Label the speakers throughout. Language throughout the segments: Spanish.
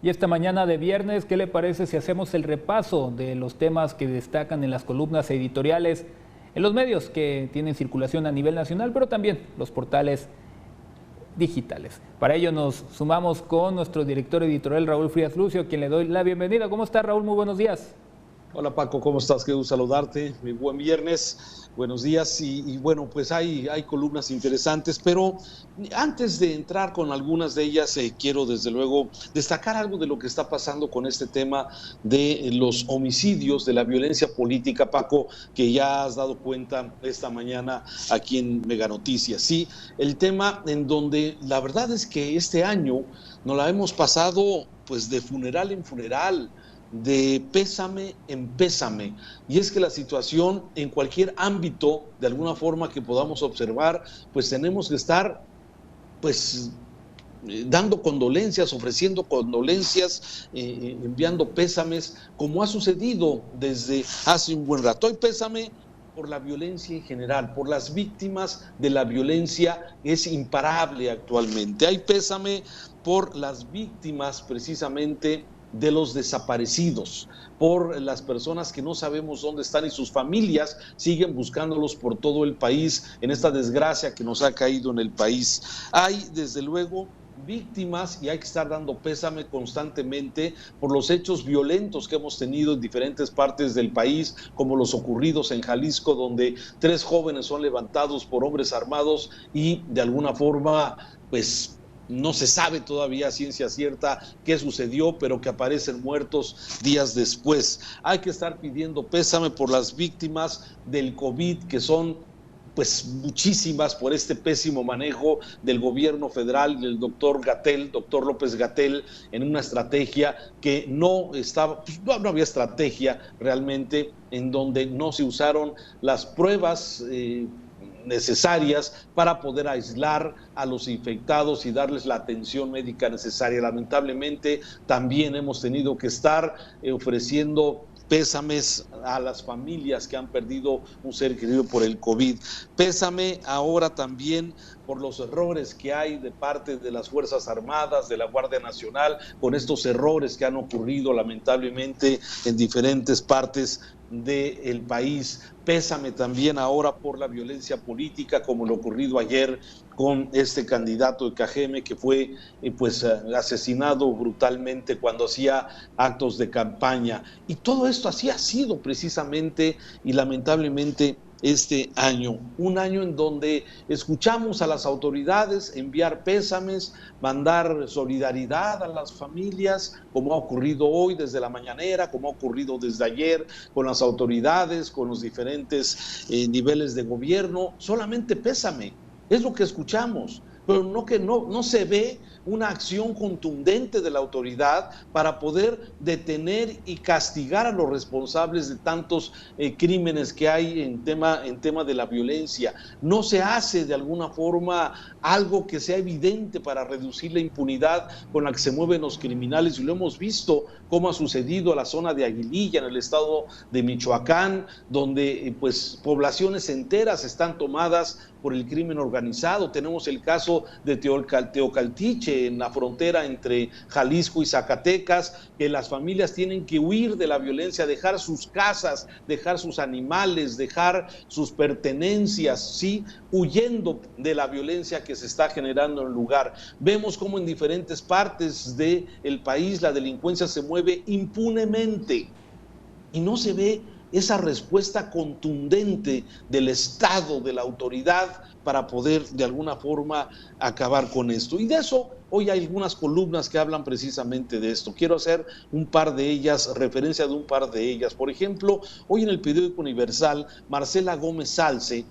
Speaker 1: Y esta mañana de viernes, ¿qué le parece si hacemos el repaso de los temas que destacan en las columnas editoriales, en los medios que tienen circulación a nivel nacional, pero también los portales digitales? Para ello nos sumamos con nuestro director editorial Raúl Frías Lucio, a quien le doy la bienvenida. ¿Cómo está, Raúl? Muy buenos días.
Speaker 2: Hola Paco, ¿cómo estás? Qué gusto saludarte. Muy buen viernes, buenos días. Y bueno, pues hay columnas interesantes, pero antes de entrar con algunas de ellas, quiero desde luego destacar algo de lo que está pasando con este tema de los homicidios, de la violencia política, Paco, que ya has dado cuenta esta mañana aquí en Mega Noticias. Sí, el tema en donde la verdad es que este año nos la hemos pasado pues de funeral en funeral, de pésame en pésame, y es que la situación en cualquier ámbito, de alguna forma que podamos observar, pues tenemos que estar pues dando condolencias, ofreciendo condolencias, enviando pésames, como ha sucedido desde hace un buen rato. Hay pésame por la violencia en general, por las víctimas de la violencia, es imparable actualmente. Hay pésame por las víctimas precisamente de los desaparecidos, por las personas que no sabemos dónde están y sus familias siguen buscándolos por todo el país en esta desgracia que nos ha caído en el país. Hay desde luego víctimas y hay que estar dando pésame constantemente por los hechos violentos que hemos tenido en diferentes partes del país, como los ocurridos en Jalisco, donde 3 jóvenes son levantados por hombres armados y de alguna forma pues no se sabe todavía a ciencia cierta qué sucedió, pero que aparecen muertos días después. Hay que estar pidiendo pésame por las víctimas del COVID, que son pues muchísimas, por este pésimo manejo del gobierno federal, del doctor López-Gatell, en una estrategia que no estaba, pues no había estrategia realmente, en donde no se usaron las pruebas necesarias para poder aislar a los infectados y darles la atención médica necesaria. Lamentablemente también hemos tenido que estar ofreciendo pésames a las familias que han perdido un ser querido por el COVID. Pésame ahora también por los errores que hay de parte de las Fuerzas Armadas, de la Guardia Nacional, con estos errores que han ocurrido lamentablemente en diferentes partes del país. Pésame también ahora por la violencia política, como lo ocurrido ayer con este candidato de Cajeme que fue asesinado brutalmente cuando hacía actos de campaña. Y todo esto así ha sido precisamente y lamentablemente este año, un año en donde escuchamos a las autoridades enviar pésames, mandar solidaridad a las familias, como ha ocurrido hoy desde la mañanera, como ha ocurrido desde ayer con las autoridades, con los diferentes niveles de gobierno. Solamente pésame, es lo que escuchamos, pero no se ve una acción contundente de la autoridad para poder detener y castigar a los responsables de tantos crímenes que hay en tema de la violencia. No se hace de alguna forma algo que sea evidente para reducir la impunidad con la que se mueven los criminales, y lo hemos visto cómo ha sucedido en la zona de Aguililla, en el estado de Michoacán, donde pues poblaciones enteras están tomadas por el crimen organizado. Tenemos el caso de Teocaltiche, en la frontera entre Jalisco y Zacatecas, que las familias tienen que huir de la violencia, dejar sus casas, dejar sus animales, dejar sus pertenencias, ¿sí?, huyendo de la violencia que se está generando en el lugar. Vemos cómo en diferentes partes del país la delincuencia se mueve impunemente y no se ve esa respuesta contundente del Estado, de la autoridad, para poder de alguna forma acabar con esto. Y de eso hoy hay algunas columnas que hablan precisamente de esto. Quiero hacer un par de ellas, referencia de un par de ellas. Por ejemplo, hoy en el periódico Universal, Marcela Gómez Salce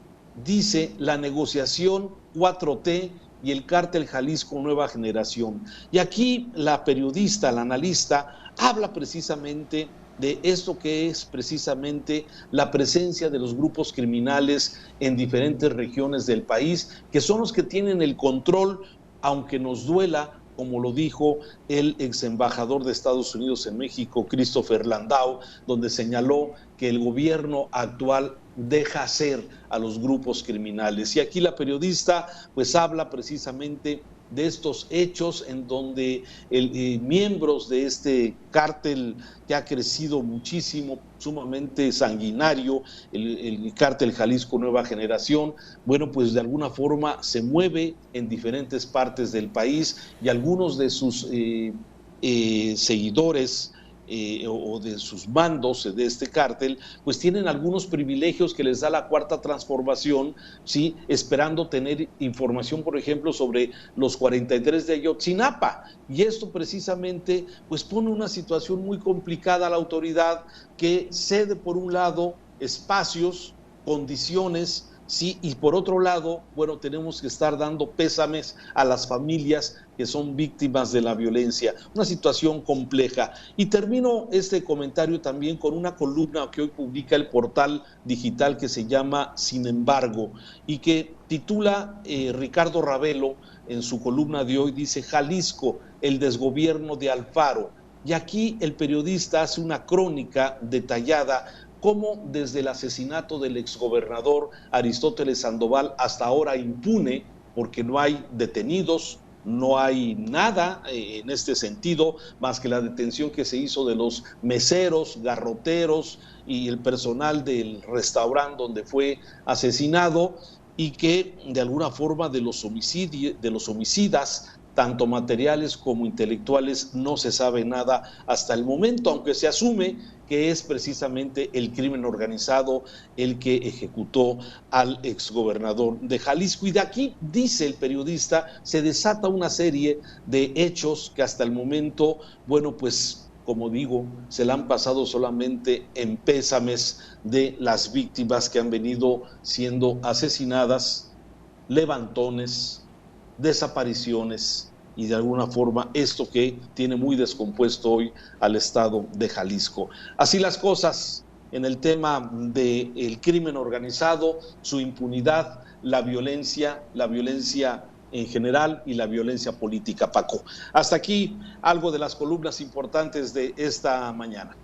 Speaker 2: dice: la negociación 4T y el cártel Jalisco Nueva Generación. Y aquí la periodista, la analista, habla precisamente de esto que es precisamente la presencia de los grupos criminales en diferentes regiones del país, que son los que tienen el control, aunque nos duela, como lo dijo el ex embajador de Estados Unidos en México, Christopher Landau, donde señaló que el gobierno actual deja hacer a los grupos criminales. Y aquí la periodista pues habla precisamente de estos hechos en donde miembros de este cártel que ha crecido muchísimo, sumamente sanguinario, el cártel Jalisco Nueva Generación, bueno, pues de alguna forma se mueve en diferentes partes del país y algunos de sus seguidores o de sus mandos de este cártel, pues tienen algunos privilegios que les da la Cuarta Transformación, ¿sí? Esperando tener información, por ejemplo, sobre los 43 de Ayotzinapa. Y esto precisamente pues pone una situación muy complicada a la autoridad, que cede por un lado espacios, condiciones, sí, y por otro lado, bueno, tenemos que estar dando pésames a las familias que son víctimas de la violencia, una situación compleja. Y termino este comentario también con una columna que hoy publica el portal digital que se llama Sin embargo, y que titula Ricardo Ravelo en su columna de hoy, dice: Jalisco, el desgobierno de Alfaro. Y aquí el periodista hace una crónica detallada cómo desde el asesinato del exgobernador Aristóteles Sandoval hasta ahora impune, porque no hay detenidos, no hay nada en este sentido, más que la detención que se hizo de los meseros, garroteros y el personal del restaurante donde fue asesinado, y que de alguna forma de los homicidas, tanto materiales como intelectuales, no se sabe nada hasta el momento, aunque se asume que es precisamente el crimen organizado el que ejecutó al exgobernador de Jalisco. Y de aquí, dice el periodista, se desata una serie de hechos que hasta el momento, bueno, pues como digo, se la han pasado solamente en pésames de las víctimas que han venido siendo asesinadas, levantones, desapariciones, y de alguna forma esto que tiene muy descompuesto hoy al estado de Jalisco. Así las cosas en el tema del crimen organizado, su impunidad, la violencia en general y la violencia política, Paco. Hasta aquí algo de las columnas importantes de esta mañana.